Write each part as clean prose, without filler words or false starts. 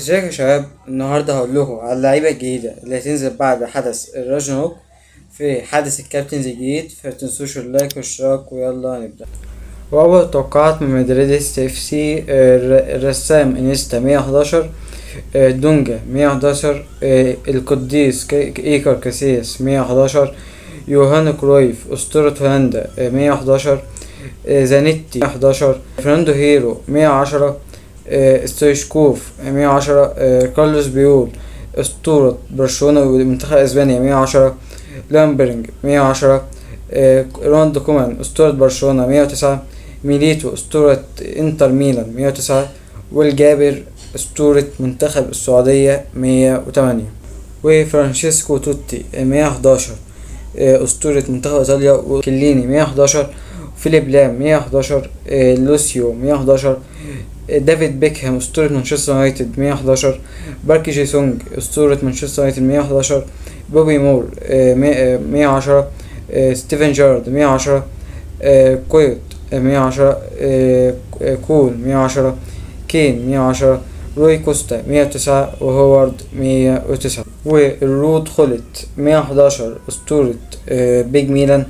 ازيك يا شباب؟ النهارده هقول لكم على اللعيبه الجديده اللي هتنزل بعد حدث الراجناروك في حدث الكابتنز الجديد. فتنسوش اللايك والاشتراك ويلا نبدا. واول توقعات من مدريدست اف سي: الرسام انيستا 111، دونجا 111، القديس ايكار كاسياس 111، يوهان كرويف اسطورة هولندا 111، زانيتي 111، فرناندو هيرو 110، ستويشكوف 110، كارلوس بيول اسطورة برشلونة ومنتخب اسبانيا 110، لامبرينج 110، روند كومان اسطورة برشلونة 109، ميليتو اسطورة انتر ميلان 109، والجابر اسطورة منتخب السعودية 108، وفرانشيسكو توتي 111 اسطورة منتخب ايطاليا، وكليني 111، فيليب لام 111، لوسيو 111، دافيد بيكهام اسطورة مانشستر يونايتد 111، باركي جي سونج اسطورة مانشستر يونايتد 111، بوبي مور 110، ستيفن جارد 110، كويت 110، كول 110، كين 110، روي كوستا 109، وهوارد 109، والرود خولت 111 اسطورة بيج ميلان،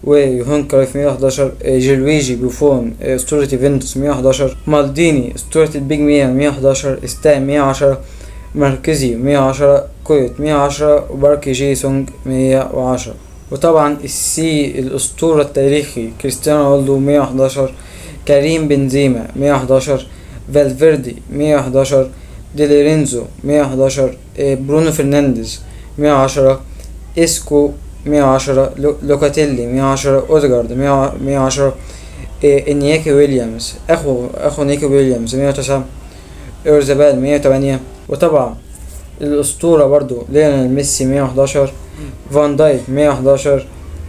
ويوهان كرايف 111، جيلويجي بوفون اسطورة يوفنتوس 111، مالديني اسطورة البيج ميلان 111، استام 110، ماركيزي 110، كويت 110، وباركي جي سونج 110. وطبعا السي الاسطورة التاريخي كريستيانو رونالدو 111، كريم بنزيما 111، فالفيردي 111، ديليرينزو 111، برونو فرنانديز 110، اسكو 110، لوكاتيلي 110، اوديجارد 110، انياكي ويليامز اخو نيكي ويليامز 109، اورزابال 108. وطبعا الاسطوره برضو ليونيل ميسي 111، فان دايك 111،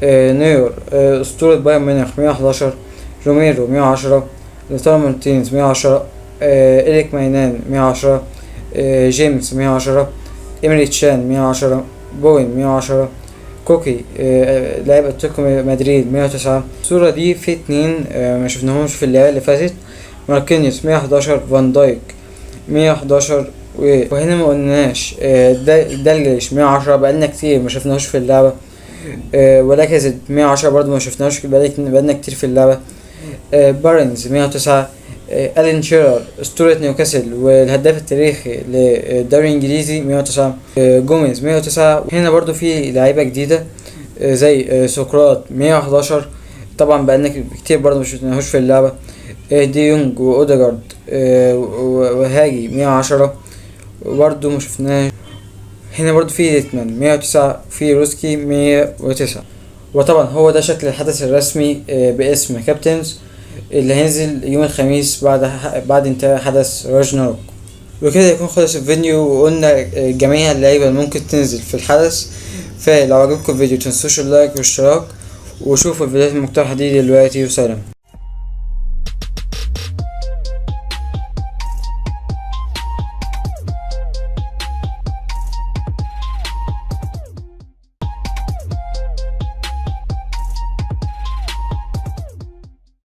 نيور اسطوره بايرن ميونخ 111، روميرو 110، لوتارو مارتينيز 110، إريك ماينان 110، جيمس 110، إيميلي تشان 110، بوين 110، كوكي لاعب اتلتيكو مدريد 109. الصورة دي في اتنين ما شفناهمش في اللعبة اللي فاتت: ماركينيوس 111، فان دايك 111، وهنا ما قلناش دالجليش 110 بقالنا كتير ما شفناهوش في اللعبة، ولاكازيت 110 برضو ما شفناهوش بقالنا كتير في اللعبة، بارنز 109، ألين شيرر اسطورة نيوكاسل والهداف التاريخي للدوري الانجليزي 109، جوميز 109. هنا برضو في لعيبة جديدة زي سقراط 111، طبعا بقالنا كتير برضو مش شفناهوش في اللعبة، دي يونج واوديجارد وهاجي 110 وبرضو ما شفناهوش. هنا برضو في ريتمان 109، في روسكي 109. وطبعا هو ده شكل الحدث الرسمي باسم كابتنز اللي هينزل يوم الخميس بعد انتهاء حدث راجناروك. وكده يكون خلص الفيديو وقلنا جميع اللعيبة اللي ممكن تنزل في الحدث. فلو عجبكم الفيديو متنسوش اللايك والاشتراك، وشوفوا الفيديوهات المقترحة دي دلوقتي، وسلام.